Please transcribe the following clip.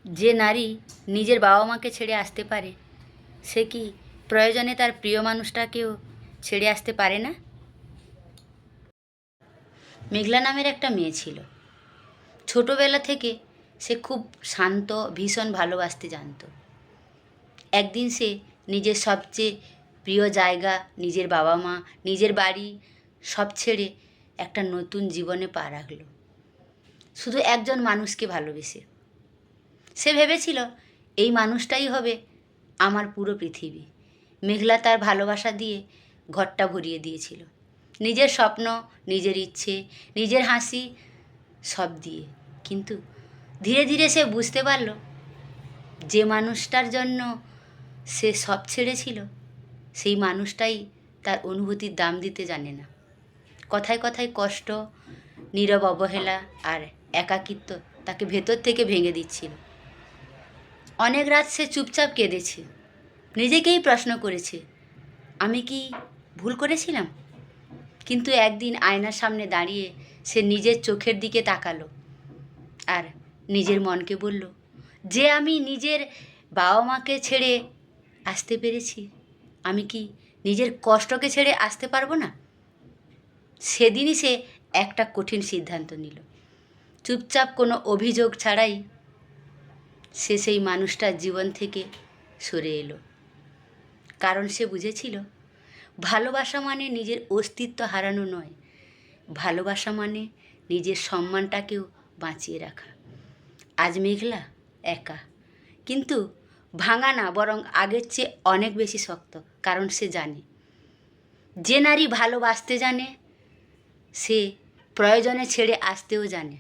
যে নারী নিজের বাবা মাকে ছেড়ে আসতে পারে, সে কি প্রয়োজনে তার প্রিয় মানুষটাকেও ছেড়ে আসতে পারে না? মেঘলা নামের একটা মেয়ে ছিল। ছোটোবেলা থেকে সে খুব শান্ত, ভীষণ ভালোবাসতে জানত। একদিন সে নিজের সবচেয়ে প্রিয় জায়গা, নিজের বাবা মা, নিজের বাড়ি সব ছেড়ে একটা নতুন জীবনে পা রাখল, শুধু একজন মানুষকে ভালোবেসে। সে ভেবেছিল এই মানুষটাই হবে আমার পুরো পৃথিবী। মেঘলা তার ভালোবাসা দিয়ে ঘরটা ভরিয়ে দিয়েছিল, নিজের স্বপ্ন, নিজের ইচ্ছে, নিজের হাসি সব দিয়ে। কিন্তু ধীরে ধীরে সে বুঝতে পারল, যে মানুষটার জন্য সে সব ছেড়েছিল, সেই মানুষটাই তার অনুভূতির দাম দিতে জানে না। কথায় কথায় কষ্ট, নীরব অবহেলা আর একাকিত্ব তাকে ভেতর থেকে ভেঙে দিচ্ছিল। অনেক রাত সে চুপচাপ কেঁদেছে, নিজেকেই প্রশ্ন করেছে, আমি কি ভুল করেছিলাম? কিন্তু একদিন আয়নার সামনে দাঁড়িয়ে সে নিজের চোখের দিকে তাকালো আর নিজের মনকে বলল, যে আমি নিজের বাবা মাকে ছেড়ে আসতে পেরেছি, আমি কি নিজের কষ্টকে ছেড়ে আসতে পারবো না? সেদিনই সে একটা কঠিন সিদ্ধান্ত নিল। চুপচাপ, কোনো অভিযোগ ছাড়াই সে সেই মানুষটার জীবন থেকে সরে এলো। কারণ সে বুঝেছিল, ভালোবাসা মানে নিজের অস্তিত্ব হারানো নয়, ভালোবাসা মানে নিজের সম্মানটাকেও বাঁচিয়ে রাখা। আজ মেঘলা একা, কিন্তু ভাঙা না, বরং আগের চেয়ে অনেক বেশি শক্ত। কারণ সে জানে, যে নারী ভালোবাসতে জানে, সে প্রয়োজনে ছেড়ে আসতেও জানে।